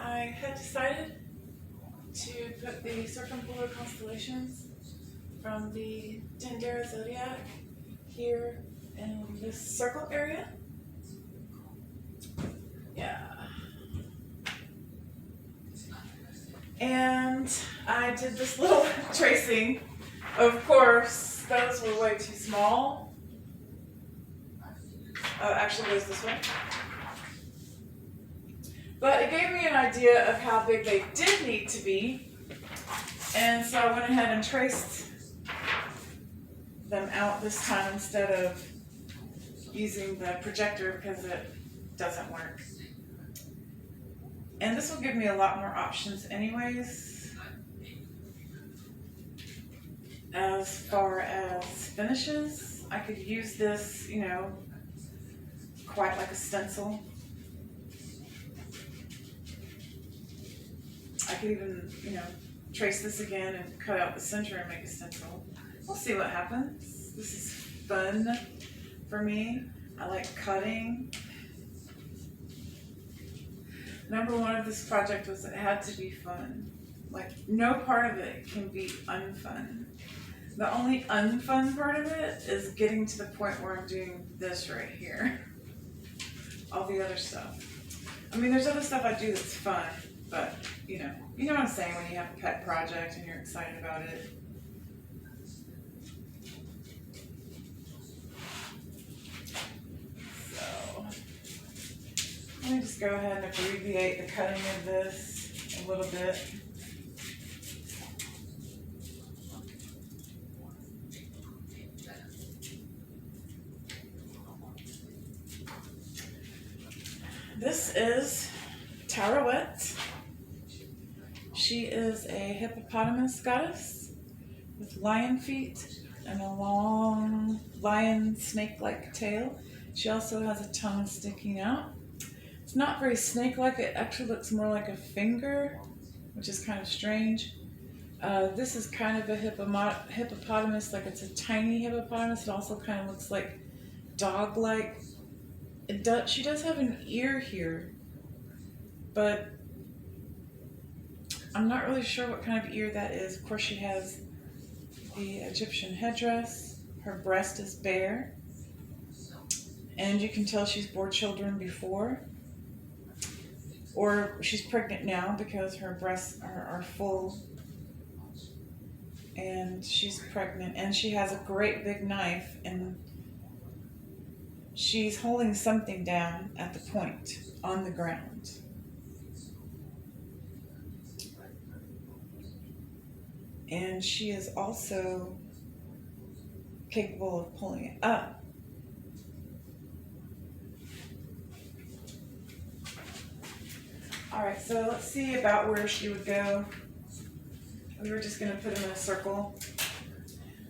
I had decided to put the circumpolar constellations from the Dendera zodiac here in this circle area. Yeah. And I did this little tracing. Of course, those were way too small. Actually, it goes this way. But it gave me an idea of how big they did need to be. And so I went ahead and traced them out this time instead of using the projector because it doesn't work. And this will give me a lot more options anyways, as far as finishes. I could use this, quite like a stencil. I could even, trace this again and cut out the center and make a stencil. We'll see what happens. This is fun for me. I like cutting. Number one of this project was it had to be fun. Like, no part of it can be unfun. The only unfun part of it is getting to the point where I'm doing this right here. All the other stuff. I mean, there's other stuff I do that's fun, but, you know what I'm saying when you have a pet project and you're excited about it. So, let me just go ahead and abbreviate the cutting of this a little bit. This is Tarouette. She is a hippopotamus goddess with lion feet and a long lion snake-like tail. She also has a tongue sticking out. It's not very snake-like. It actually looks more like a finger, which is kind of strange. This is kind of a hippopotamus, like it's a tiny hippopotamus. It also kind of looks like dog-like. She does have an ear here, but I'm not really sure what kind of ear that is. Of course, she has the Egyptian headdress. Her breast is bare, and you can tell she's bore children before, or she's pregnant now because her breasts are full, and she's pregnant, and she has a great big knife, and she's holding something down at the point on the ground. And she is also capable of pulling it up. All right, so let's see about where she would go. We were just going to put them in a circle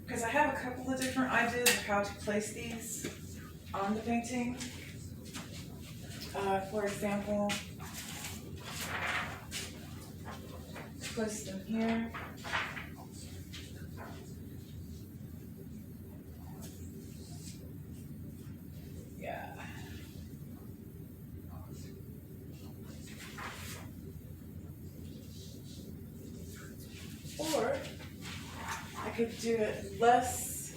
because I have a couple of different ideas of how to place these on the painting. For example, place them here. Yeah. Or I could do it less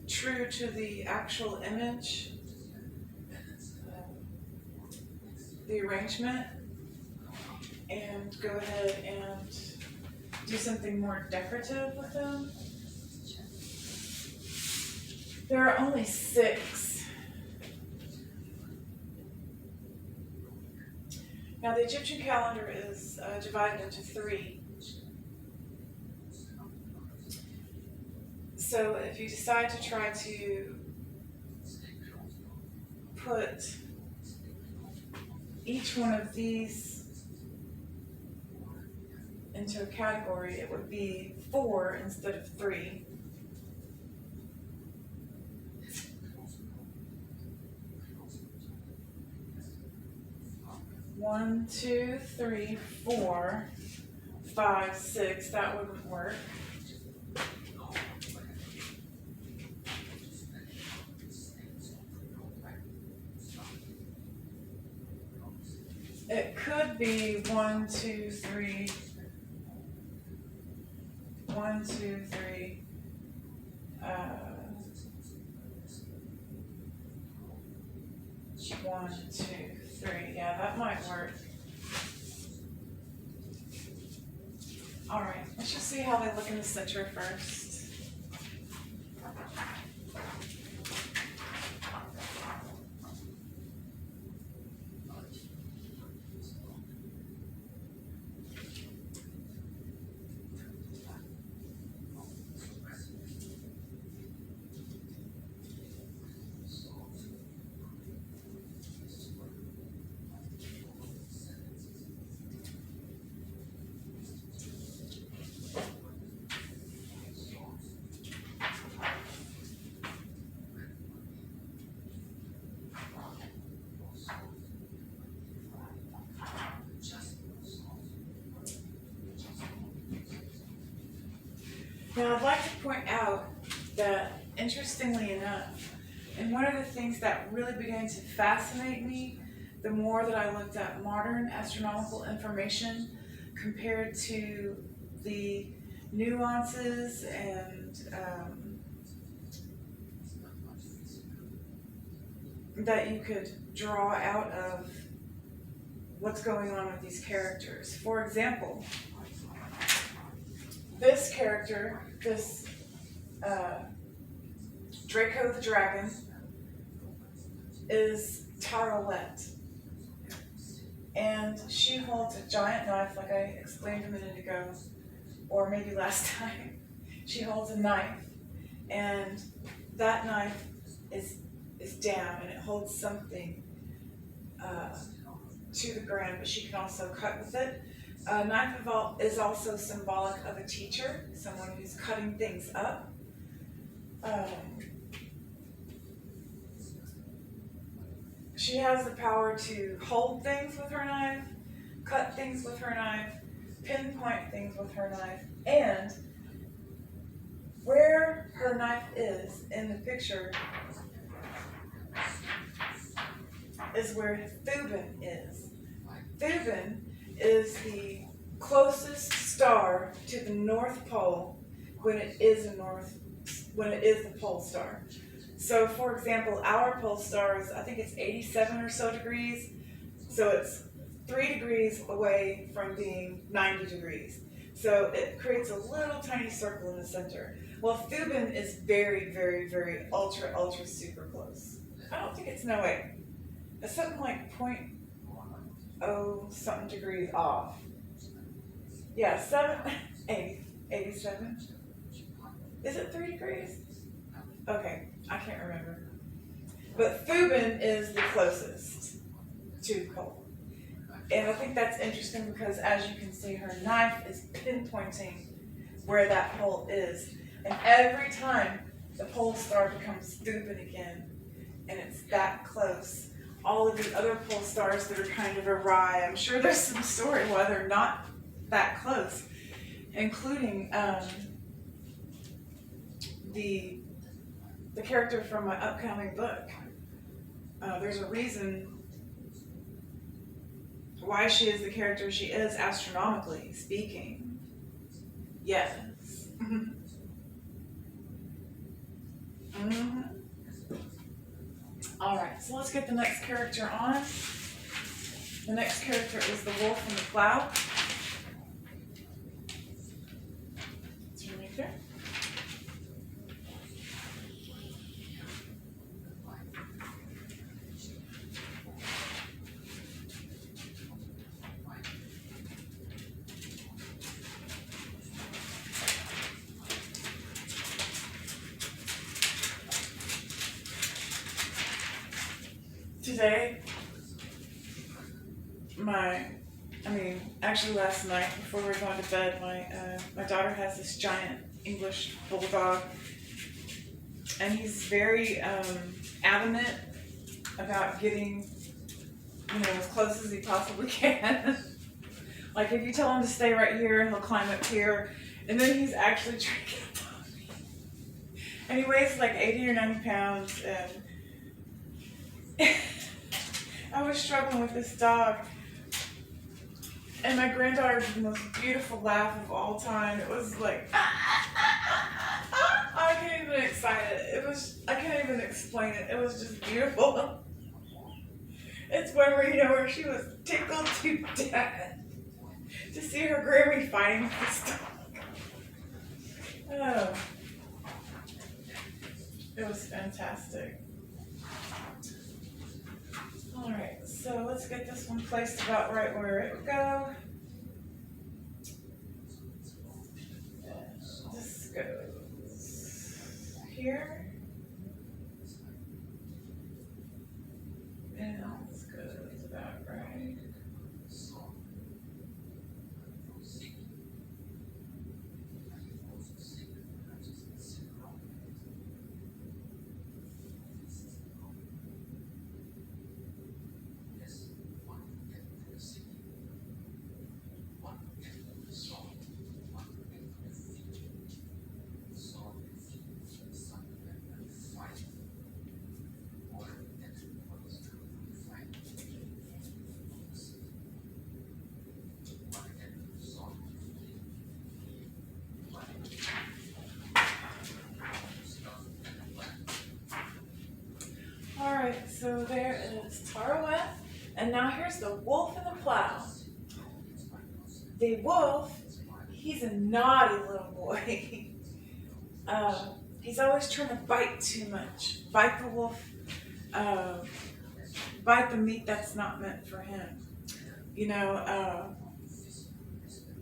true to the actual image, the arrangement, and go ahead and do something more decorative with them. There are only 6. Now the Egyptian calendar is divided into 3. So if you decide to try to put each one of these into a category, it would be 4 instead of 3. One, 2, 3, 4, 5, 6. That wouldn't work. It could be 1, 2, 3. 1, 2, 3. 1, 2, 3. Yeah, that might work. All right, let's just see how they look in the center first. Now, I'd like to point out that, interestingly enough, and one of the things that really began to fascinate me the more that I looked at modern astronomical information compared to the nuances and that you could draw out of what's going on with these characters. For example, this character, this Draco the Dragon, is Tarouette. And she holds a giant knife, like I explained a minute ago, or maybe last time. She holds a knife, and that knife is down, and it holds something to the ground, but she can also cut with it. A knife is also symbolic of a teacher, someone who's cutting things up. She has the power to hold things with her knife, cut things with her knife, pinpoint things with her knife, and where her knife is in the picture is where Thuban is. Thuban is the closest star to the North Pole when it is the pole star. So, for example, our pole star is, I think it's 87 or so degrees. So it's 3 degrees away from being 90 degrees. So it creates a little tiny circle in the center. Well, Thuban is very, very, very ultra, ultra super close. I don't think it's, no way. It's something like 0.0 something degrees off. Yeah, 87. Is it 3 degrees? Okay, I can't remember. But Thuban is the closest to pole. And I think that's interesting because, as you can see, her knife is pinpointing where that pole is. And every time the pole star becomes Thuban again, and it's that close, all of the other pole stars that are kind of awry, I'm sure there's some story why they're not that close, including the character from my upcoming book. There's a reason why she is the character she is, astronomically speaking. Yes. All right, so let's get the next character on. The next character is the wolf in the cloud. It's right there. Today, actually last night before we were going to bed, my daughter has this giant English bulldog, and he's very adamant about getting, as close as he possibly can. Like if you tell him to stay right here, he'll climb up here, and then he's actually trying to get up on me. And he weighs like 80 or 90 pounds, and I was struggling with this dog And my granddaughter did the most beautiful laugh of all time. It was like, I can't even excite it. I can't even explain it. It was just beautiful. It's one where she was tickled to death to see her Grammy fighting with this dog. Oh, it was fantastic. Alright, so let's get this one placed about right where it would go. This goes here. And this goes about right. Alright, so there is Tarawet, and now here's the wolf and the plow. The wolf, he's a naughty little boy. He's always trying to bite too much. Bite the wolf, bite the meat that's not meant for him.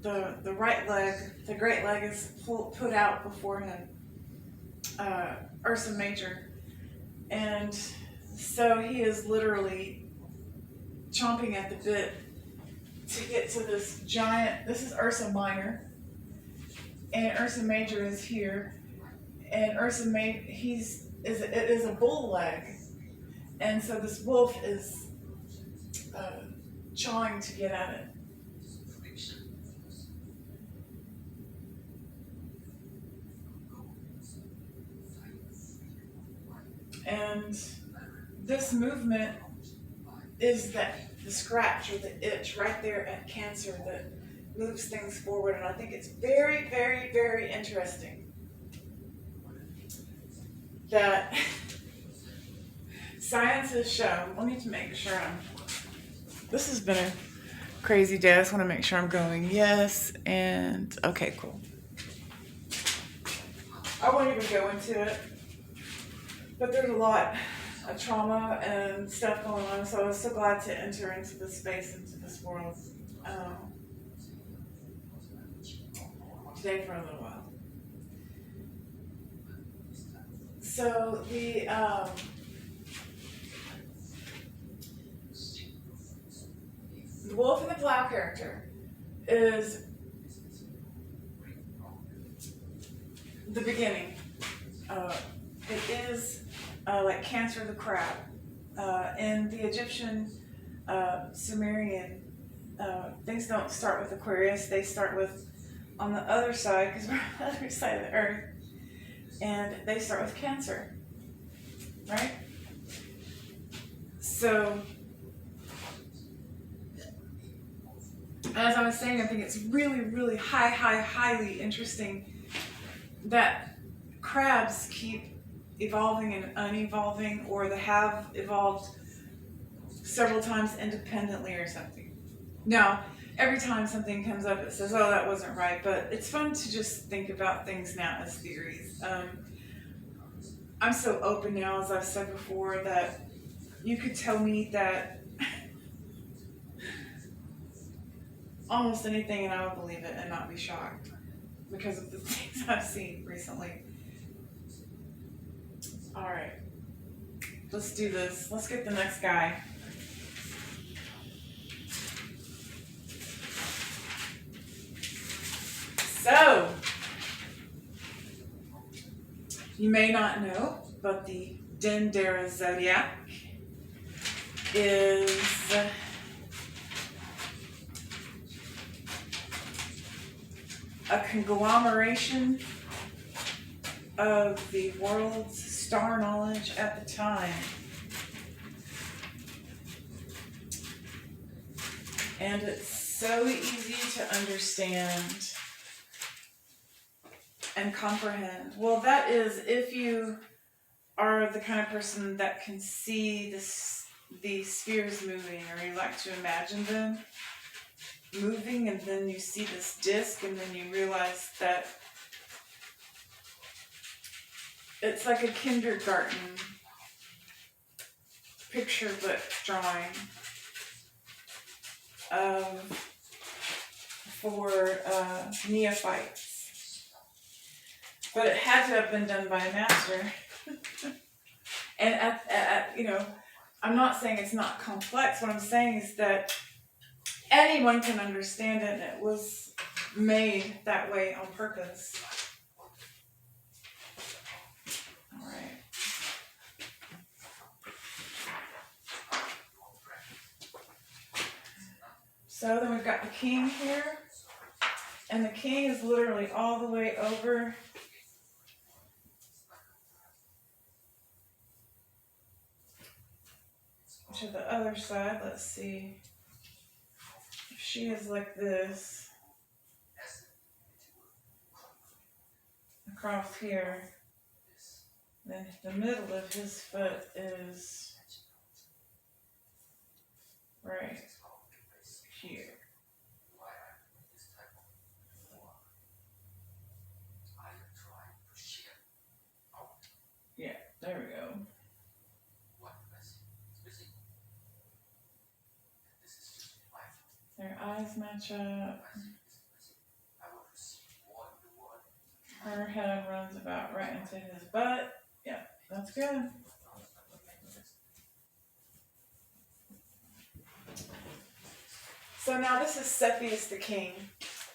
The right leg, the great leg is put out before him, Ursa Major. And so he is literally chomping at the bit to get to this giant, this is Ursa Minor, and Ursa Major is here, and Ursa Major, it is a bull leg, and so this wolf is chawing to get at it. And this movement is the scratch or the itch right there at Cancer that moves things forward, and I think it's very, very, very interesting that science has shown. Let me make sure this has been a crazy day. I just want to make sure I'm going yes, and okay, cool. I won't even go into it, but there's a lot of trauma and stuff going on, so I was so glad to enter into this space, into this world today for a little while. So the Wolf and the Plow character is the beginning. It is like Cancer the crab. In the Egyptian Sumerian, things don't start with Aquarius, they start with on the other side, because we're on the other side of the earth, and they start with Cancer, right? So, as I was saying, I think it's really, really highly interesting that crabs keep evolving and unevolving, or they have evolved several times independently or something. Now, every time something comes up, it says, oh, that wasn't right, but it's fun to just think about things now as theories. I'm so open now, as I've said before, that you could tell me that almost anything and I would believe it and not be shocked because of the things I've seen recently. All right, let's do this. Let's get the next guy. So, you may not know, but the Dendera zodiac is a conglomeration of the world's star knowledge at the time. And it's so easy to understand and comprehend. Well, that is if you are the kind of person that can see the spheres moving, or you like to imagine them moving, and then you see this disc, and then you realize that it's like a kindergarten picture book drawing for neophytes. But it had to have been done by a master. And I'm not saying it's not complex. What I'm saying is that anyone can understand it, and it was made that way on purpose. All right. So then we've got the king here, and the king is literally all the way over to the other side. Let's see. If she is like this, across here, then the middle of his foot is right here. Yeah, there we go. Their eyes match up. Her head runs about right into his butt. Yeah, that's good. So now this is Cepheus the king.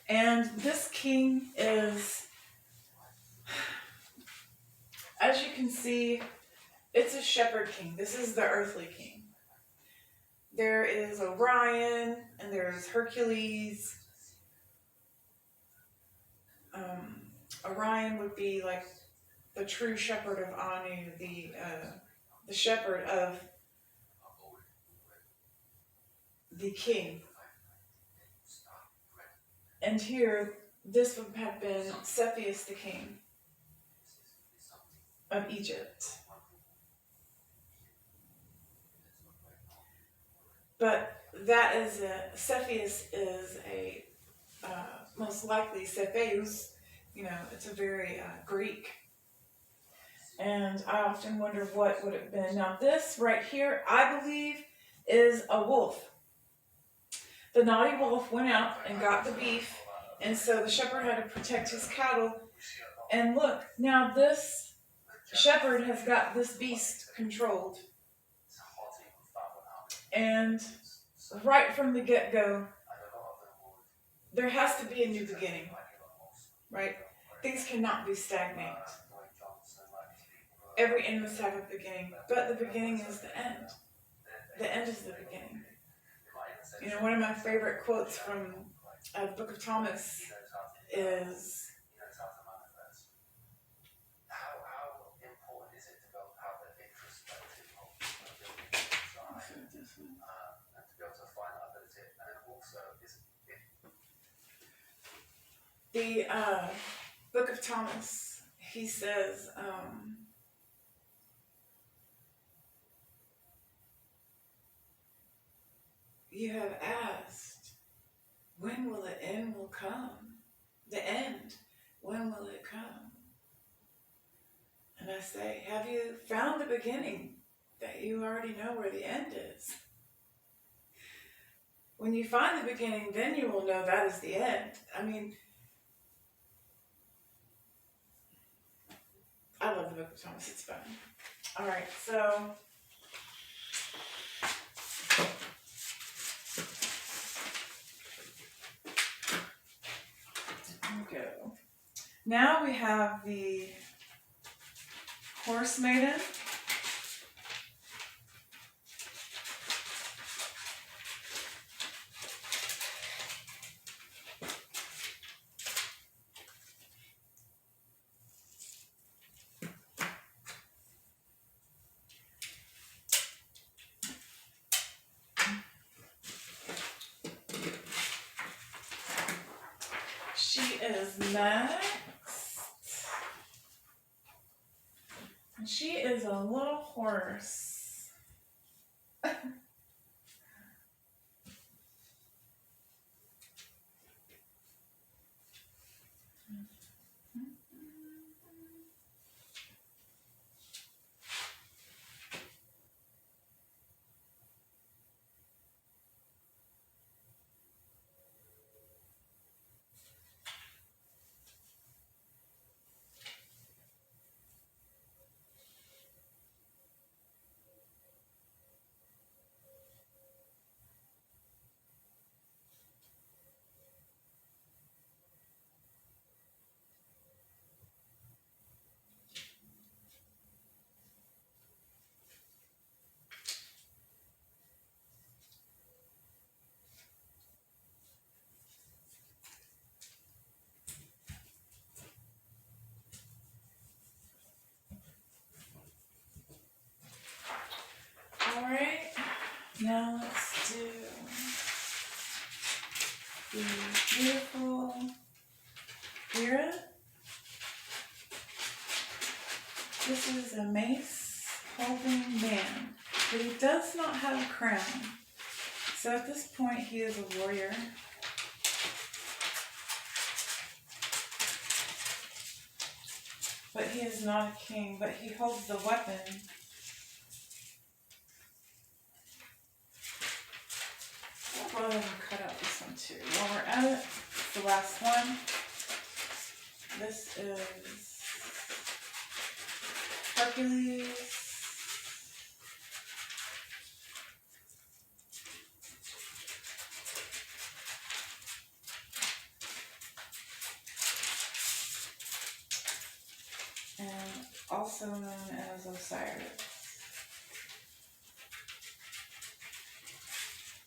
And this king is, as you can see, it's a shepherd king. This is the earthly king. There is Orion, and there's Hercules. Orion would be like the true shepherd of Anu, the shepherd of the king. And here, this would have been Cepheus the king of Egypt. But that is Cepheus is a, most likely Cepheus, it's a very Greek. And I often wonder what would it have been. Now this right here, I believe, is a wolf. The naughty wolf went out and got the beef, and so the shepherd had to protect his cattle. And look, now this shepherd has got this beast controlled. And right from the get-go, there has to be a new beginning, right? Things cannot be stagnant. Every end must have a beginning, but the beginning is the end. The end is the beginning. One of my favorite quotes from the Book of Thomas is, the Book of Thomas, he says, you have asked, when will the end will come? The end, when will it come? And I say, have you found the beginning that you already know where the end is? When you find the beginning, then you will know that is the end. I mean, I love the Book of Thomas, it's fun. All right, so go. Now we have the Horse Maiden. She is next. And she is a little horse. Alright, now let's do the beautiful Lyra. This is a mace holding man, but he does not have a crown. So at this point he is a warrior. But he is not a king, but he holds the weapon. I'll go ahead and cut out this one too. While we're at it, the last one. This is Hercules. And also known as Osiris.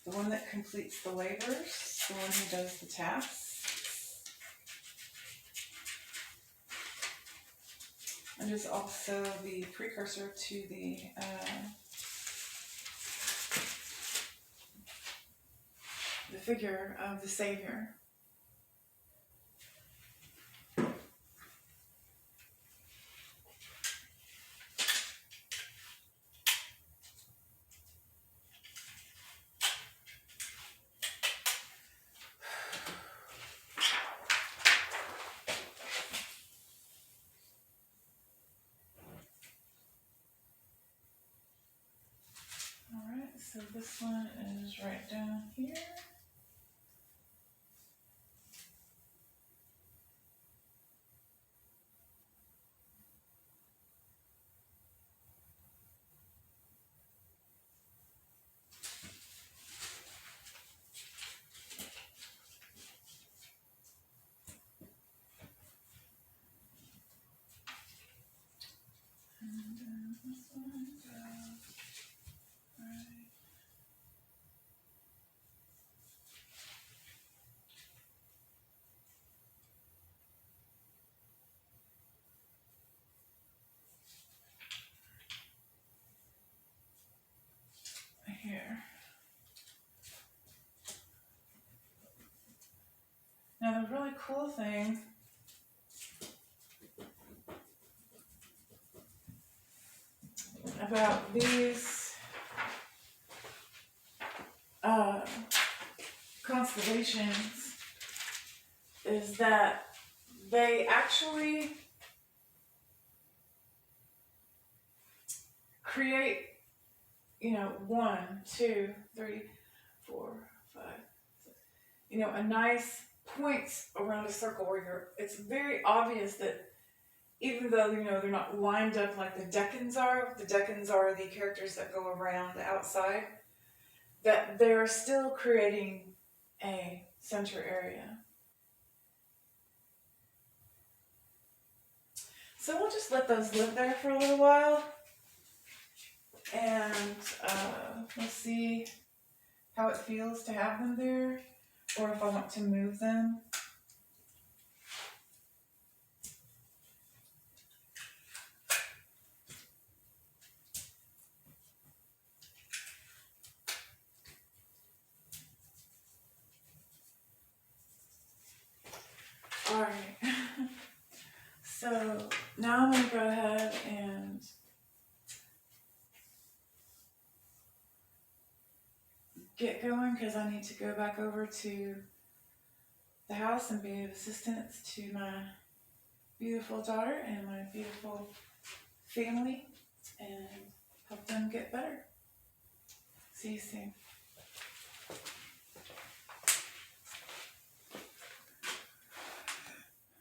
The one that completes the labors, the one who does the tasks. And is also the precursor to the figure of the Savior. Alright, so this one is right down here. And this one goes right. Here. Now the really cool thing about these constellations is that they actually create, 1, 2, 3, 4, 5, 6, a nice points around a circle where it's very obvious that even though, they're not lined up like the Decans are the characters that go around the outside, that they're still creating a center area. So we'll just let those live there for a little while. And we'll see how it feels to have them there, or if I want to move them. So now I'm going to go ahead and get going because I need to go back over to the house and be of assistance to my beautiful daughter and my beautiful family and help them get better. See you soon.